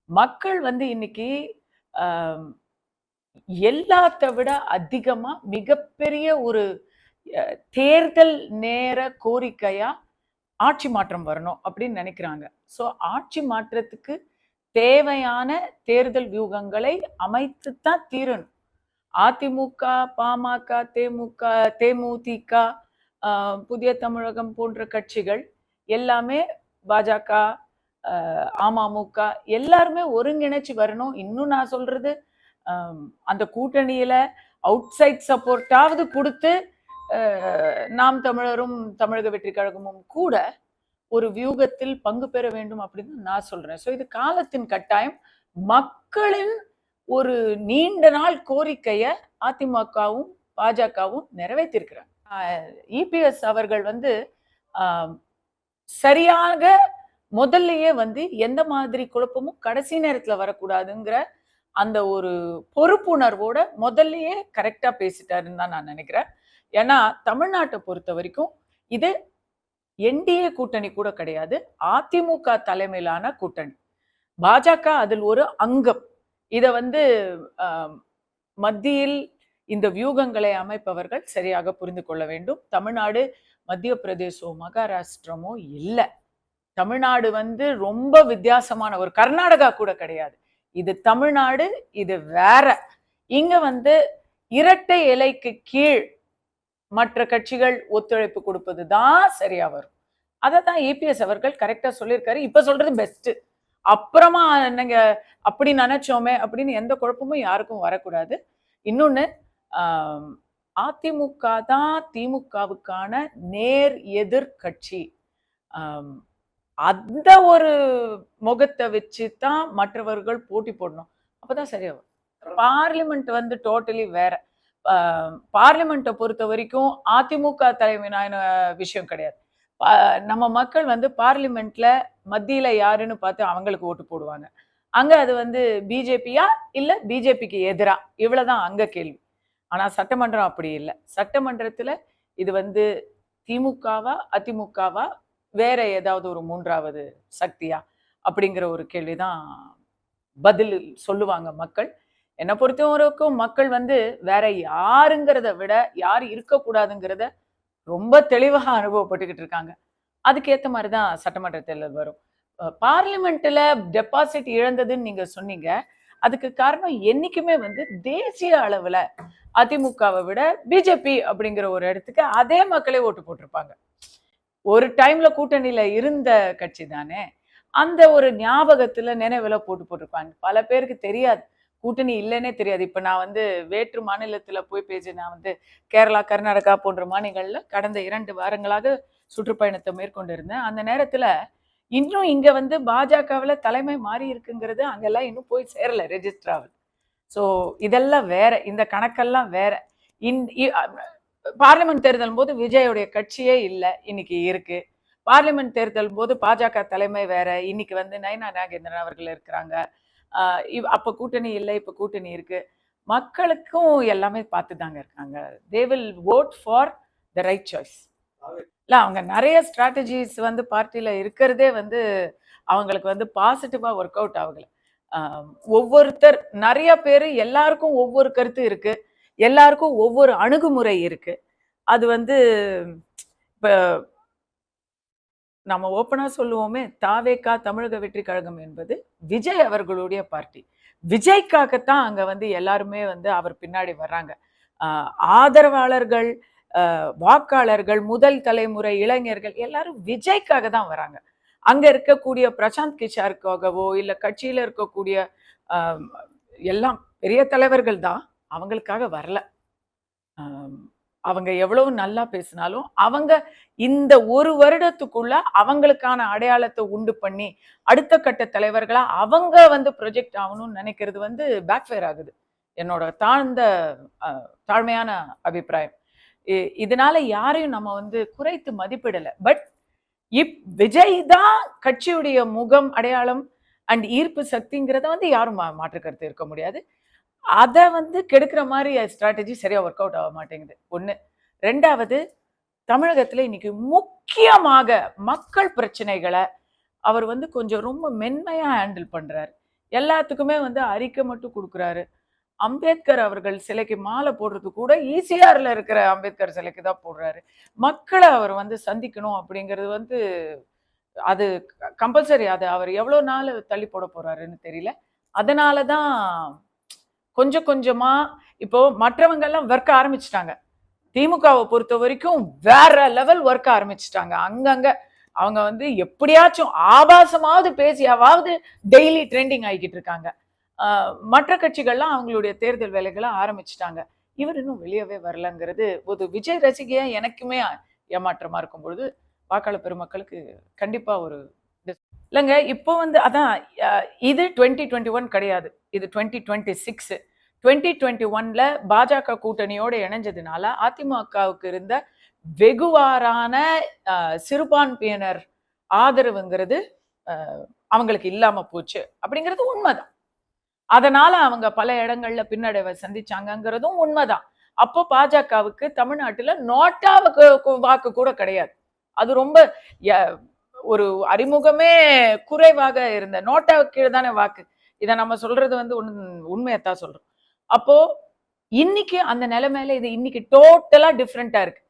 மக்கள் வந்து இன்னைக்கு எல்லாத்த விட அதிகமா மிகப்பெரிய ஒரு தேர்தல் நேர கோரிக்கையா ஆட்சி மாற்றம் வரணும் அப்படின்னு நினைக்கிறாங்க. ஸோ ஆட்சி மாற்றத்துக்கு தேவையான தேர்தல் வியூகங்களை அமைத்துத்தான் தீரணும். அதிமுக, பாமக, தேமுதிக, புதிய தமிழகம் போன்ற கட்சிகள் எல்லாமே, பாஜக, அமமுக எல்லாருமே ஒருங்கிணைச்சு வரணும். இன்னும் நான் சொல்றது, அந்த கூட்டணியில அவுட் சைட் சப்போர்ட்டாவது கொடுத்து நாம் தமிழரும் தமிழக வெற்றி கழகமும் கூட ஒரு வியூகத்தில் பங்கு பெற வேண்டும் அப்படின்னு நான் சொல்றேன். ஸோ இது காலத்தின் கட்டாயம். மக்களின் ஒரு நீண்ட நாள் கோரிக்கைய அதிமுகவும் பாஜகவும் நிறைவேற்றிருக்கிறாங்க. இபிஎஸ் அவர்கள் வந்து சரியாக முதல்லயே வந்து எந்த மாதிரி குழப்பமும் கடைசி நேரத்துல வரக்கூடாதுங்கிற அந்த ஒரு பொறுப்புணர்வோட முதல்லயே கரெக்டா பேசிட்டாருன்னு தான் நான் நினைக்கிறேன். ஏன்னா தமிழ்நாட்டை பொறுத்த வரைக்கும் இது என்டிஏ கூட்டணி கூட கிடையாது, அதிமுக தலைமையிலான கூட்டணி. பாஜக அதில் ஒரு அங்கம். இத வந்து மத்தியில் இந்த வியூகங்களை அமைப்பவர்கள் சரியாக புரிந்து கொள்ள வேண்டும். தமிழ்நாடு மத்திய பிரதேசமோ மகாராஷ்டிரமோ இல்லை. தமிழ்நாடு வந்து ரொம்ப வித்தியாசமான ஒரு கர்நாடகா கூட கிடையாது. இது தமிழ்நாடு, இது வேற. இங்க வந்து இரட்டை இலைக்கு கீழ் மற்ற கட்சிகள் ஒத்துழைப்பு கொடுப்பது தான் சரியா வரும். அதை தான் இபிஎஸ் அவர்கள் கரெக்டா சொல்லியிருக்காரு. இப்ப சொல்றது பெஸ்ட். அப்புறமா நீங்க அப்படி நினைச்சோமே அப்படின்னு எந்த குழப்பமும் யாருக்கும் வரக்கூடாது. இன்னொன்னு, அதிமுக தான் திமுகவுக்கான நேர் எதிர் கட்சி. அந்த ஒரு முகத்தை வச்சுதான் மற்றவர்கள் போட்டி போடணும். அப்பதான் சரியா வரும். பார்லிமெண்ட் வந்து டோட்டலி வேற. பார்லிமெண்ட்டை பொறுத்த வரைக்கும் அதிமுக தலைமையான விஷயம் கிடையாது. நம்ம மக்கள் வந்து பார்லிமெண்ட்ல மத்தியில யாருன்னு பார்த்து அவங்களுக்கு ஓட்டு போடுவாங்க. அங்க அது வந்து பிஜேபியா இல்ல பிஜேபிக்கு எதிரா, இவ்வளவுதான் அங்க கேள்வி. ஆனா சட்டமன்றம் அப்படி இல்லை. சட்டமன்றத்துல இது வந்து திமுகவா அதிமுகவா வேற ஏதாவது ஒரு மூன்றாவது சக்தியா அப்படிங்கிற ஒரு கேள்விதான் பதில் சொல்லுவாங்க மக்கள். என்னை பொறுத்தவரைக்கும் மக்கள் வந்து வேற யாருங்கிறத விட யார் இருக்கக்கூடாதுங்கிறத ரொம்ப தெளிவாக அனுபவப்பட்டுக்கிட்டு இருக்காங்க. அதுக்கேற்ற மாதிரிதான் சட்டமன்ற தேர்தல் வரும். பார்லிமெண்ட்ல டெபாசிட் இழந்ததுன்னு நீங்க சொன்னீங்க. அதுக்கு காரணம் என்னைக்குமே வந்து தேசிய அளவுல அதிமுகவை விட பிஜேபி அப்படிங்கிற ஒரு இடத்துக்கு அதே மக்களே ஓட்டு போட்டிருப்பாங்க. ஒரு டைம்ல கூட்டணியில இருந்த கட்சி தானே, அந்த ஒரு ஞாபகத்துல நினைவுல போட்டிருப்பாங்க. பல பேருக்கு தெரியாது, கூட்டணி இல்லைன்னே தெரியாது. இப்ப நான் வந்து வேற்று மாநிலத்துல போய் பேசி, நான் வந்து கேரளா, கர்நாடகா போன்ற மாநிலங்கள்ல கடந்த 2 வாரங்களாக சுற்றுப்பயணத்தை மேற்கொண்டு இருந்தேன். அந்த நேரத்துல இன்னும் இங்க வந்து பாஜகவுல தலைமை மாறி இருக்குங்கிறது அங்கெல்லாம் இன்னும் போய் சேரல ரெஜிஸ்டராவில். ஸோ இதெல்லாம் வேற, இந்த கணக்கெல்லாம் வேற. பார்லிமெண்ட் தேர்தல் போது விஜயோடைய கட்சியே இல்லை, இன்னைக்கு இருக்கு. பார்லிமெண்ட் தேர்தல் போது பாஜக தலைமை வேற, இன்னைக்கு வந்து நயனா நாகேந்திரன் அவர்கள் இருக்கிறாங்க. அப்ப கூட்டணி இல்லை, இப்ப கூட்டணி இருக்கு. மக்களுக்கும் எல்லாமே பார்த்துதாங்க இருக்காங்க. They will vote for the right choice. இல்ல, அவங்க நிறைய ஸ்ட்ராட்டஜிஸ் வந்து பார்ட்டியில இருக்கிறதே வந்து அவங்களுக்கு வந்து பாசிட்டிவா ஒர்க் அவுட் ஆகல. ஒவ்வொருத்தர், நிறைய பேர், எல்லாருக்கும் ஒவ்வொரு கருத்து இருக்கு, எல்லாருக்கும் ஒவ்வொரு அணுகுமுறை இருக்கு. அது வந்து இப்ப நம்ம ஓப்பனா சொல்லுவோமே, தாவேகா தமிழக வெற்றி கழகம் என்பது விஜய் அவர்களுடைய பார்ட்டி. விஜய்க்காகத்தான் அங்க வந்து எல்லாருமே வந்து அவர் பின்னாடி வர்றாங்க. ஆதரவாளர்கள், வாக்காளர்கள், முதல் தலைமுறை இளைஞர்கள் எல்லாரும் விஜய்க்காக தான் வராங்க. அங்க இருக்கக்கூடிய பிரசாந்த் கிஷோருக்காகவோ இல்ல கட்சியில இருக்கக்கூடிய எல்லாம் பெரிய தலைவர்கள் தான், அவங்களுக்காக வரல. அவங்க எவ்வளவு நல்லா பேசினாலும் அவங்க இந்த ஒரு வருடத்துக்குள்ள அவங்களுக்கான அடையாளத்தை உண்டு பண்ணி அடுத்த கட்ட தலைவர்களா அவங்க வந்து ப்ரொஜெக்ட் ஆகணும்னு நினைக்கிறது வந்து பேக்ஃபயர் ஆகுது. என்னோட தாழ்மையான அபிப்பிராயம். இதனால யாரையும் நம்ம வந்து குறைத்து மதிப்பிடல. பட் விஜய் தான் கட்சியுடைய முகம், அடையாளம் அண்ட் ஈர்ப்பு சக்திங்கிறத வந்து யாரும் மாற்று கருத்து இருக்க முடியாது. அதை வந்து கெடுக்கிற மாதிரி ஸ்ட்ராட்டஜி சரியா ஒர்க் அவுட் ஆக மாட்டேங்குது. ஒண்ணு. ரெண்டாவது, தமிழகத்துல இன்னைக்கு முக்கியமாக மக்கள் பிரச்சனைகளை அவர் வந்து கொஞ்சம் ரொம்ப மென்மையா ஹேண்டில் பண்றாரு. எல்லாத்துக்குமே வந்து அறிக்கை மட்டும் கொடுக்குறாரு. அம்பேத்கர் அவர்கள் சிலைக்கு மாலை போடுறது கூட ஈசிஆர்ல இருக்கிற அம்பேத்கர் சிலைக்கு தான் போடுறாரு. மக்களை அவர் வந்து சந்திக்கணும் அப்படிங்கிறது வந்து அது கம்பல்சரி. அது அவர் எவ்வளவு நாள் தள்ளி போட போறாருன்னு தெரியல. அதனாலதான் கொஞ்சம் கொஞ்சமா இப்போ மற்றவங்க எல்லாம் ஒர்க் ஆரம்பிச்சிட்டாங்க. திமுகவை பொறுத்த வரைக்கும் வேற லெவல் ஒர்க் ஆரம்பிச்சிட்டாங்க. அங்கங்க அவங்க வந்து எப்படியாச்சும் ஆபாசமாவது பேசியாவது டெய்லி ட்ரெண்டிங் ஆகிக்கிட்டு இருக்காங்க. மற்ற கட்சிகள்லாம் அவங்களுடைய தேர்தல் வேலைகளை ஆரம்பிச்சிட்டாங்க. இவர் இன்னும் வெளியவே வரலங்கிறது ஒரு விஜய் ரசிகையா எனக்குமே ஏமாற்றமா இருக்கும் பொழுது வாக்காளர் பெருமக்களுக்கு கண்டிப்பா ஒரு இல்லைங்க. இப்போ வந்து அதான் இது 2021 கிடையாது, இது 2026. 2021ல பாஜக கூட்டணியோட இணைஞ்சதுனால அதிமுகவுக்கு இருந்த வெகுவாரான சிறுபான்மையினர் ஆதரவுங்கிறது அவங்களுக்கு இல்லாம போச்சு அப்படிங்கிறது உண்மைதான். அதனால அவங்க பல இடங்கள்ல பின்னடைவை சந்திச்சாங்கிறதும் உண்மைதான். அப்போ பாஜகவுக்கு தமிழ்நாட்டுல நோட்டாவுக்கு வாக்கு கூட கிடையாது. அது ரொம்ப ஒரு அறிமுகமே குறைவாக இருந்த நோட்டாவுக்கு தானே வாக்கு. இதை நம்ம சொல்றது வந்து உண்மையத்தான் சொல்றோம். அப்போ இன்னைக்கு அந்த நிலைமையில இது இன்னைக்கு டோட்டலா டிஃப்ரெண்டா இருக்கு.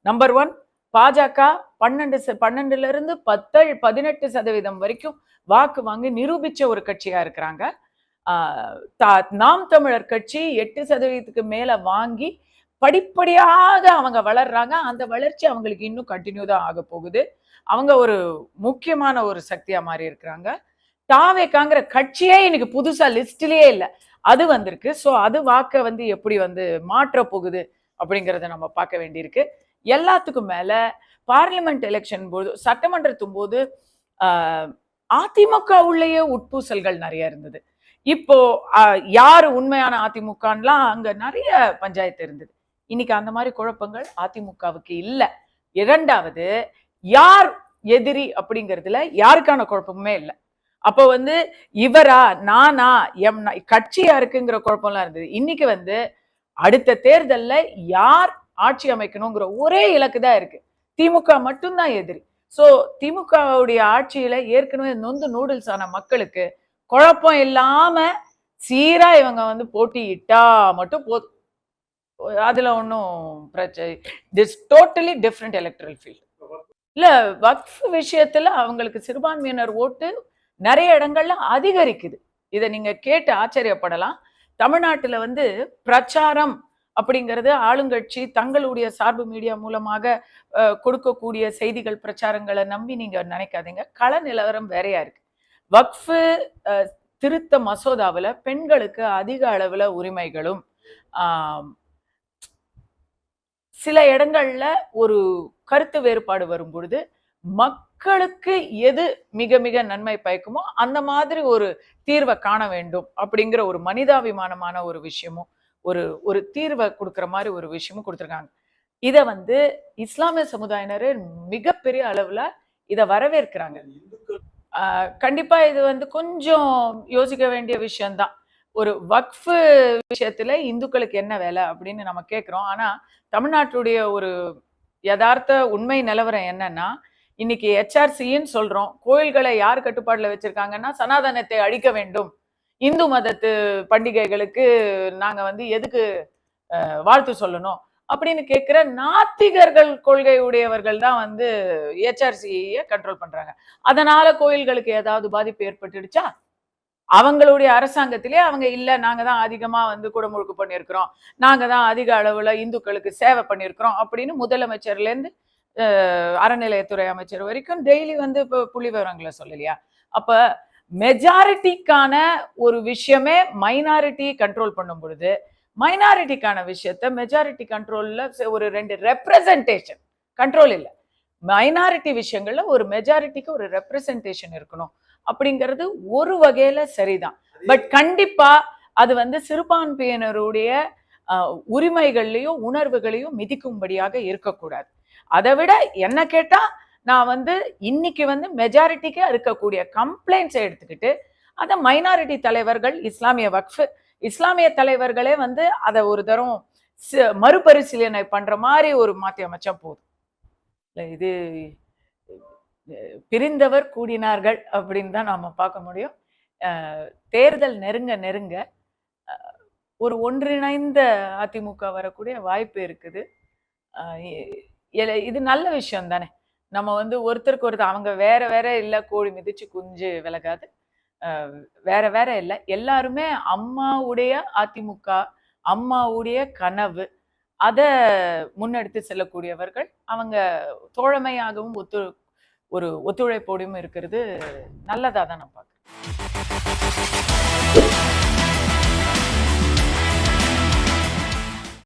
நம்பர் 1, பாஜக 12ல இருந்து 18% வரைக்கும் வாக்கு வாங்கி நிரூபிச்ச ஒரு கட்சியா இருக்கிறாங்க. நாம் தமிழர் கட்சி 8% மேல வாங்கி படிப்படியாக அவங்க வளர்றாங்க. அந்த வளர்ச்சி அவங்களுக்கு இன்னும் கண்டினியூ தான் ஆக போகுது. அவங்க ஒரு முக்கியமான ஒரு சக்தியா மாறி இருக்கிறாங்க. தாவேக்காங்கிற கட்சியே இன்னைக்கு புதுசா லிஸ்ட்லயே இல்லை, அது வந்திருக்கு. ஸோ அது வாக்க வந்து எப்படி வந்து மாற்ற போகுது அப்படிங்கிறத நம்ம பார்க்க வேண்டியிருக்கு. எல்லாத்துக்கும் மேல பார்லிமெண்ட் எலெக்ஷன் போது, சட்டமன்றத்தும் போது அதிமுக உள்ளேயே உட்பூசல்கள் நிறைய இருந்தது. இப்போ யாரு உண்மையான அதிமுகலாம் அங்க நிறைய பஞ்சாயத்து இருந்தது. இன்னைக்கு அந்த மாதிரி குழப்பங்கள் அதிமுகவுக்கு இல்லை. இரண்டாவது, யார் எதிரி அப்படிங்கிறதுல யாருக்கான குழப்பமுமே இல்லை. அப்போ வந்து இவரா நானா கட்சி யாருக்குங்கிற குழப்பம்லாம் இருந்தது. இன்னைக்கு வந்து அடுத்த தேர்தல்ல யார் ஆட்சி அமைக்கணுங்கிற ஒரே இலக்கு தான் இருக்கு. திமுக மட்டும்தான் எதிரி. சோ திமுகவுடைய ஆட்சியில ஏற்கனவே நொந்து நூடுல்ஸ் ஆன மக்களுக்கு குழப்பம் இல்லாம சீரா இவங்க வந்து போட்டியிட்டா மட்டும் போதும். அதுல ஒன்றும் பிரச்சனை. This totally different electoral field. இல்ல, வக்ஃப் விஷயத்துல அவங்களுக்கு சிறுபான்மையினர் ஓட்டு நிறைய இடங்கள்ல அதிகரிக்குது. இதை நீங்க கேட்டு ஆச்சரியப்படலாம். தமிழ்நாட்டுல வந்து பிரச்சாரம் அப்படிங்கிறது ஆளுங்கட்சி தங்களுடைய சார்பு மீடியா மூலமாக கொடுக்கக்கூடிய செய்திகள் பிரச்சாரங்களை நம்பி நீங்க நினைக்காதீங்க. கள நிலவரம் வேறையா இருக்கு. வக்ஃப் திருத்த மசோதாவில் பெண்களுக்கு அதிக அளவுல உரிமைகளும் சில இடங்கள்ல ஒரு கருத்து வேறுபாடு வரும் பொழுது மக்களுக்கு எது மிக மிக நன்மை பயக்குமோ அந்த மாதிரி ஒரு தீர்வை காண வேண்டும் அப்படிங்கிற ஒரு மனிதாபிமானமான ஒரு விஷயமும் ஒரு தீர்வை கொடுக்குற மாதிரி ஒரு விஷயமும் கொடுத்துருக்காங்க. இதை வந்து இஸ்லாமிய சமுதாயினர் மிகப்பெரிய அளவுல இதை வரவேற்கிறாங்க. கண்டிப்பா இது வந்து கொஞ்சம் யோசிக்க வேண்டிய விஷயம்தான். ஒரு வக்ஃப் விஷயத்துல இந்துக்களுக்கு என்ன வேலை அப்படின்னு நம்ம கேட்கிறோம். ஆனா தமிழ்நாட்டுடைய ஒரு யதார்த்த உண்மை நிலவரம் என்னன்னா, இன்னைக்கு HRCன்னு சொல்றோம். கோயில்களை யார் கட்டுப்பாடுல வச்சிருக்காங்கன்னா, சனாதனத்தை அழிக்க வேண்டும், இந்து மதத்து பண்டிகைகளுக்கு நாங்க வந்து எதுக்கு வாழ்த்து சொல்லணும் அப்படின்னு கேட்கிற நாத்திகர்கள் கொள்கை உடையவர்கள் தான் வந்து HRCயை கண்ட்ரோல் பண்றாங்க. அதனால கோயில்களுக்கு ஏதாவது பாதிப்பு ஏற்பட்டுடுச்சா? அவங்களுடைய அரசாங்கத்திலே அவங்க இல்ல, நாங்க தான் அதிகமா வந்து குடமுழுக்கு பண்ணியிருக்கிறோம், நாங்க தான் அதிக அளவுல இந்துக்களுக்கு சேவை பண்ணியிருக்கிறோம் அப்படின்னு முதலமைச்சர்ல இருந்து அறநிலையத்துறை அமைச்சர் வரைக்கும் டெய்லி வந்து இப்போ புள்ளி விவரங்களை சொல்லலையா? அப்ப மெஜாரிட்டிக்கான ஒரு விஷயமே மைனாரிட்டி கண்ட்ரோல் பண்ணும் பொழுது மைனாரிட்டிக்கான விஷயத்த மெஜாரிட்டி கண்ட்ரோல்ல ஒரு 2 ரெப்ரசன்டேஷன் கண்ட்ரோல் இல்லை. மைனாரிட்டி விஷயங்கள்ல ஒரு மெஜாரிட்டிக்கு ஒரு ரெப்ரசன்டேஷன் இருக்கணும் அப்படிங்கிறது ஒரு வகையில சரிதான். பட் கண்டிப்பா அது வந்து சிறுபான்மையினருடைய உரிமைகளையும் உணர்வுகளையும் மிதிக்கும்படியாக இருக்கக்கூடாது. அதை விட என்ன கேட்டா, நான் வந்து இன்னைக்கு வந்து மெஜாரிட்டிக்கு இருக்கக்கூடிய கம்ப்ளைண்ட்ஸை எடுத்துக்கிட்டு அதை மைனாரிட்டி தலைவர்கள், இஸ்லாமிய வக்ஃப் இஸ்லாமிய தலைவர்களே வந்து அதை ஒரு தரம் மறுபரிசீலனை பண்ற மாதிரி ஒரு மாற்றி அமைச்சா போதும். இது பிரிந்தவர் கூடினார்கள் அப்படின்னு தான் நாம பார்க்க முடியும். தேர்தல் நெருங்க நெருங்க ஒரு ஒன்றிணைந்த அதிமுக வரக்கூடிய வாய்ப்பு இருக்குது. இது நல்ல விஷயம் தானே. நம்ம வந்து ஒருத்தருக்கு ஒருத்தர் அவங்க வேற வேற இல்ல, கோழி மிதிச்சு குஞ்சு விலகாது. வேற வேற இல்ல. எல்லாருமே அம்மாவுடைய அதிமுக, அம்மாவுடைய கனவு, அத முன்னெடுத்து செல்லக்கூடியவர்கள். அவங்க தோழமையாகவும் ஒரு ஒத்துழைப்போடும் இருக்கிறது நல்லதா தான் நான் பார்க்கிறேன்.